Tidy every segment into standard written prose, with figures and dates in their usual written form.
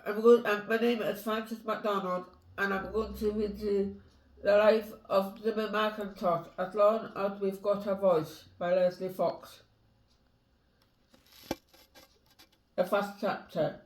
My name is Francis MacDonald, and I'm going to read you the life of Jimmy McIntosh, As Long as We've Got a Voice, by Leslie Fox. The first chapter.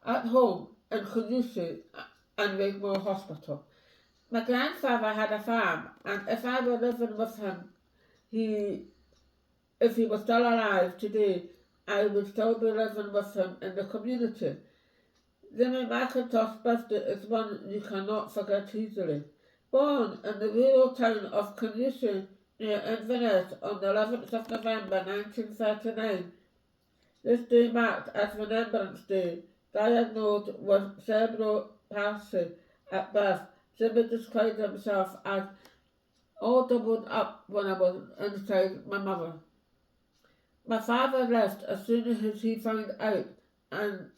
At home in Caduceus and Wigmore Hospital. My grandfather had a farm, and if I were living with him, if he was still alive today, I would still be living with him in the community. Jimmy McIntosh's birthday is one you cannot forget easily. Born in the rural town of Caduceus near Inverness on the 11th of November 1939, this day marked as Remembrance Day. Diagnosed with cerebral palsy at birth, Jimmy described himself as all doubled up when I was inside my mother. My father left as soon as he found out, and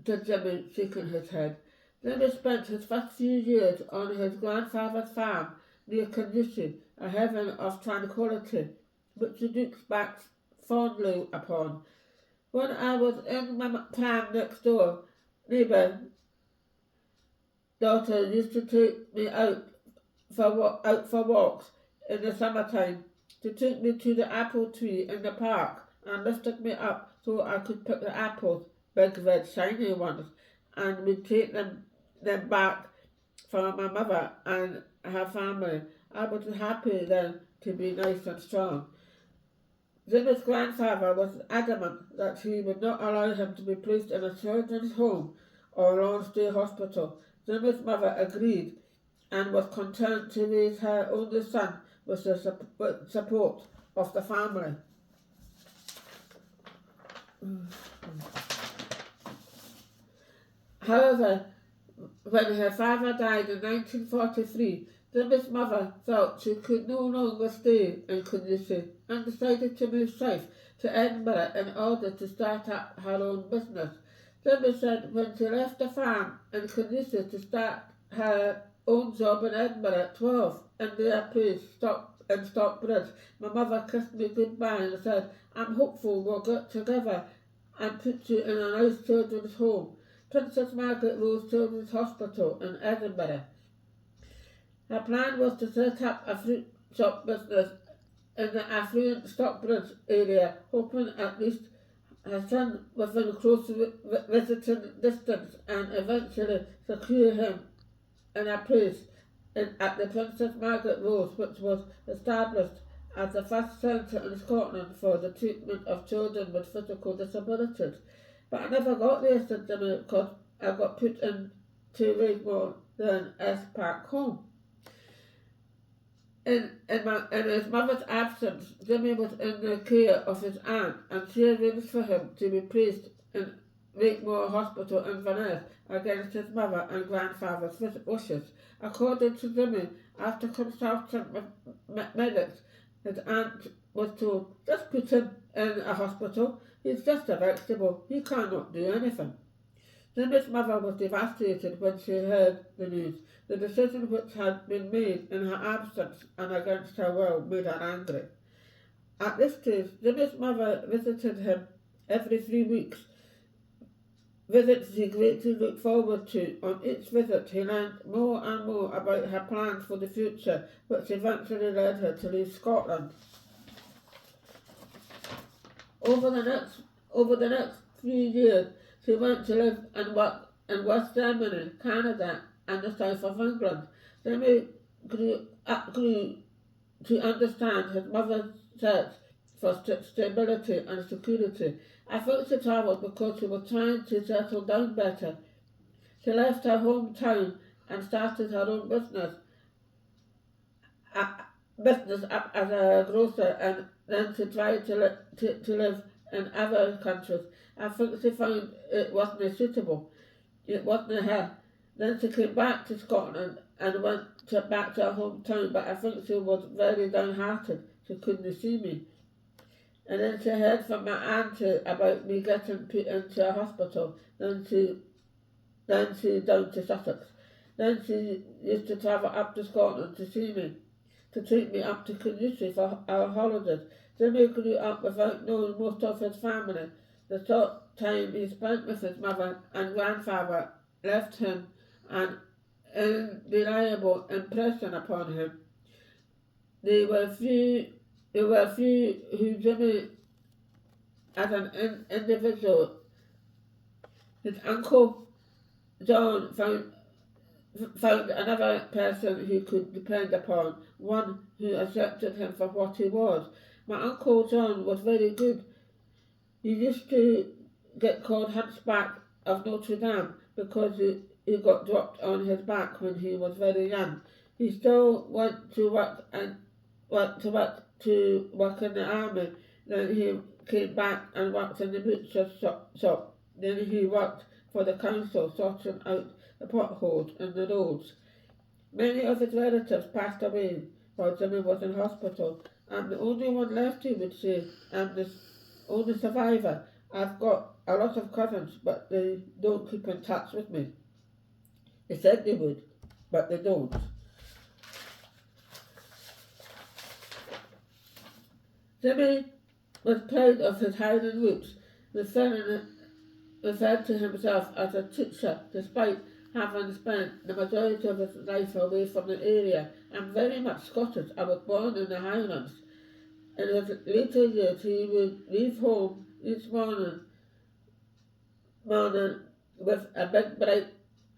said Jimmy, shaking his head. Jimmy spent his first few years on his grandfather's farm near Caduceus, a heaven of tranquility, which he looks back fondly upon. When I was in my town next door, neighbour daughter used to take me out for walks in the summertime. She took me to the apple tree in the park and lifted me up so I could pick the apples, big red shiny ones, and we'd take them back for my mother and her family. I was happy then to be nice and strong. Jimmy's grandfather was adamant that he would not allow him to be placed in a children's home or long-stay hospital. Jimmy's mother agreed and was content to raise her only son with the support of the family. However, when her father died in 1943, Jimmy's mother felt she could no longer stay in Caduceus and decided to move south to Edinburgh in order to start up her own business. Jimmy said when she left the farm in Caduceus to start her own job in Edinburgh at 12 in their place in Stockbridge, my mother kissed me goodbye and said, "I'm hopeful we'll get together and put you in a nice children's home, Princess Margaret Rose Children's Hospital in Edinburgh." Her plan was to set up a fruit shop business in the affluent Stockbridge area, hoping at least her son within close visiting distance and eventually secure him in a place at the Princess Margaret Rose, which was established as the first centre in Scotland for the treatment of children with physical disabilities. But I never got there, said Jimmy, because I got put into Wigmore, then S Park Home. In his mother's absence, Jimmy was in the care of his aunt, and she arranged for him to be placed in Wigmore Hospital in Inverness against his mother and grandfather's wishes. According to Jimmy, after consulting with medics, his aunt was told, "Just put him in a hospital. He's just a vegetable. He cannot do anything." Jimmy's mother was devastated when she heard the news. The decision which had been made in her absence and against her will made her angry. At this stage, Jimmy's mother visited him every 3 weeks. Visits he greatly looked forward to. On each visit, he learned more and more about her plans for the future, which eventually led her to leave Scotland. Over the next few years, she went to live and work in West Germany, Canada, and the south of England. Jimmy grew to understand his mother's search for stability and security. I think she travelled because she was trying to settle down better. She left her hometown and started her own business up as a grocer, and then she tried to live in other countries. I think she found it wasn't suitable. It wasn't her. Then she came back to Scotland and went back to her hometown, but I think she was very downhearted. She couldn't see me. And then she heard from my auntie about me getting put into a hospital. Then she down to Sussex. Then she used to travel up to Scotland to see me, to take me up to Caduceus for our holidays. Jimmy grew up without knowing most of his family. The short time he spent with his mother and grandfather left him an indelible impression upon him. There were few who Jimmy as an individual. His uncle John found another person who could depend upon, one who accepted him for what he was. My Uncle John was very good. He used to get called Hunchback of Notre Dame because he got dropped on his back when he was very young. He still went to work in the army. Then he came back and worked in the butcher's shop. Then he worked for the council, sorting out the potholes in the roads. Many of his relatives passed away while Jimmy was in hospital. I'm the only one left, he would say. I'm the only survivor. I've got a lot of cousins, but they don't keep in touch with me. They said they would, but they don't. Jimmy was proud of his Highland roots, referred to himself as a teacher despite having spent the majority of his life away from the area. I'm very much Scottish. I was born in the Highlands. In his later years he would leave home each morning with a big bright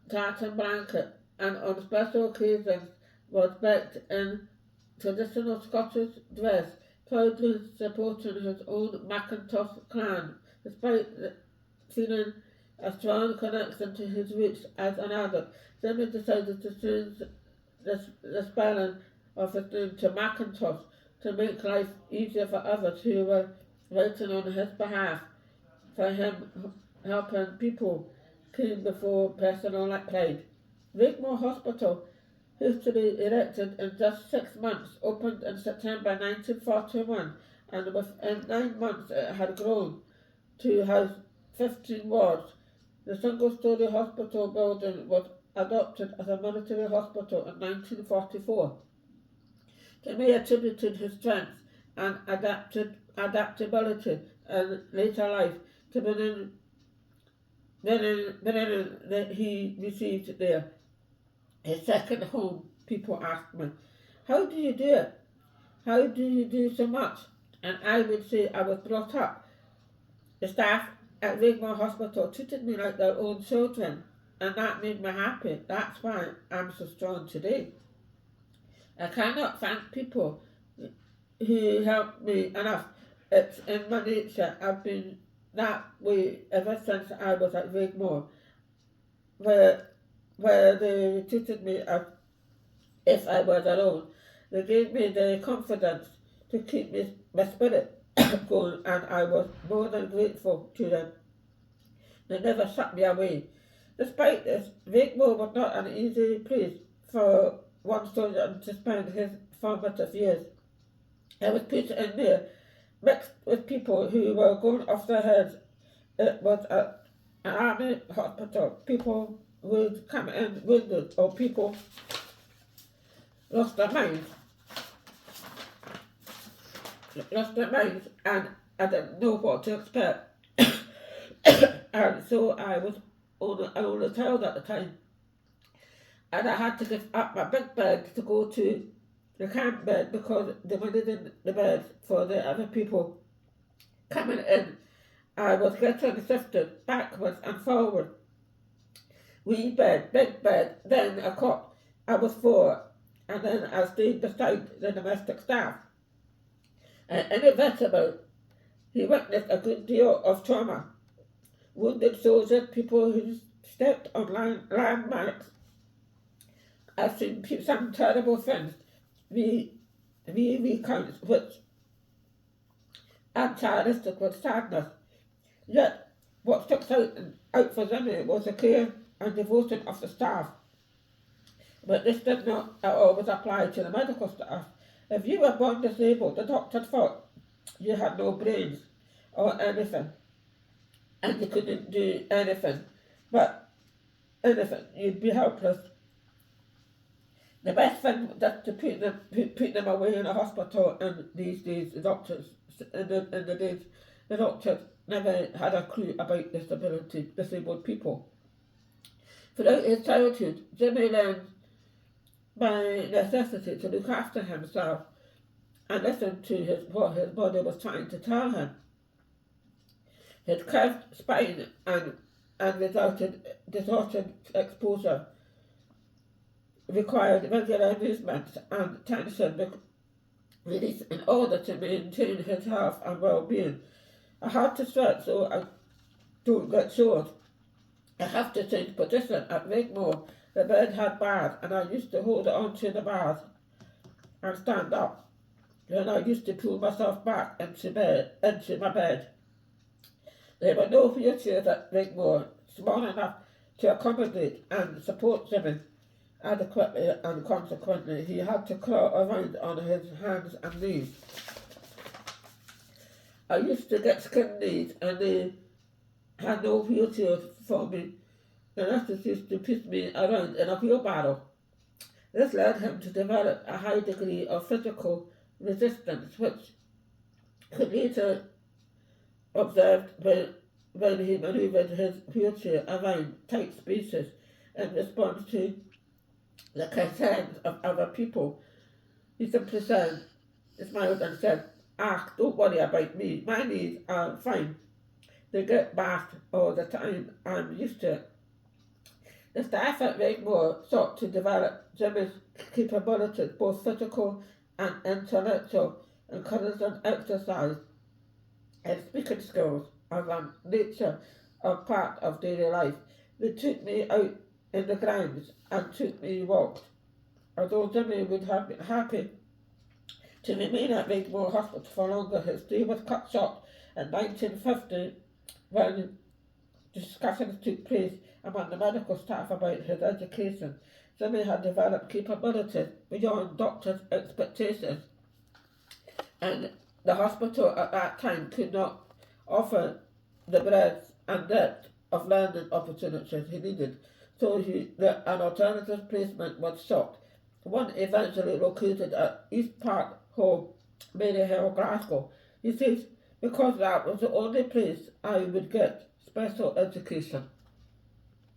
tartan blanket, and on special occasions was decked in traditional Scottish dress, proudly supporting his own McIntosh clan, despite feeling a strong connection to his roots as an adult. Jimmy decided to change the spelling of his name to McIntosh to make life easier for others who were writing on his behalf. For him, helping people came before personal pride. Wigmore Hospital, hastily erected in just 6 months, opened in September 1941, and within 9 months it had grown to house 15 wards. The single-storey hospital building was adopted as a military hospital in 1944. Jimmy attributed his strength and adaptability in later life to the that he received there. His second home, people asked me, how do you do it? How do you do so much? And I would say I was brought up. The staff at Wigmore Hospital treated me like their own children, and that made me happy. That's why I'm so strong today. I cannot thank people who helped me enough. It's in my nature. I've been that way ever since I was at Wigmore, where they treated me as if I was alone. They gave me the confidence to keep my spirit going, and I was more than grateful to them. They never shut me away. Despite this, Wigmore was not an easy place for one soldier to spend his formative years. I was put in there, mixed with people who were going off their heads. It was an army hospital. People would come in wounded, or people lost their minds, and I didn't know what to expect. And so I was only a child at the time, and I had to give up my big bed to go to the camp bed because they were needing the bed for the other people coming in. I was getting shifted backwards and forward. Wee bed, big bed, then a cot. I was 4, and then I stayed beside the domestic staff. Inevitable, he witnessed a good deal of trauma. Wounded soldiers, people who stepped on landmarks. I've seen some terrible things. We recounts which characteristic with sadness. Yet, what stuck out for Jimmy was the care and devotion of the staff. But this did not always apply to the medical staff. If you were born disabled, the doctor thought you had no brains or anything, and you couldn't do anything. But anything, you'd be helpless. The best thing was just to put them away in a hospital, and these days the doctors, the doctors never had a clue about disabled people. Throughout his childhood, Jimmy learned by necessity to look after himself and listen to what his body was trying to tell him. His curved spine and distorted exposure required regular movement and tension release in order to maintain his health and well-being. I have to stretch so I don't get short. I have to change position at Wigmore. The bed had bars and I used to hold on to the bars and stand up. Then I used to pull myself back into my bed. There were no wheelchairs at Wigmore small enough to accommodate and support Jimmy adequately, and consequently he had to crawl around on his hands and knees. I used to get skin knees and they had no wheelchairs for me. The nurses used to push me around in a wheelbarrow. This led him to develop a high degree of physical resistance, which could later observed when he manoeuvred his wheelchair around tight spaces in response to the concerns of other people. He simply smiled and said, "Ah, don't worry about me. My knees are fine. They get bashed all the time. I'm used to it." The staff at Wigmore sought to develop Jimmy's capabilities, both physical and intellectual, encouraging exercise and speaking skills as a nature of part of daily life. They took me out in the grounds and took me walks. Although Jimmy would have been happy to remain at Wigmore Hospital for longer, his stay was cut short in 1950 when discussions took place among the medical staff about his education. Jimmy had developed capabilities beyond doctors' expectations, and the hospital at that time could not offer the breadth and depth of learning opportunities he needed, so an alternative placement was sought. One eventually located at East Park Hall, Maryhill, Glasgow. He says, because that was the only place I would get special education.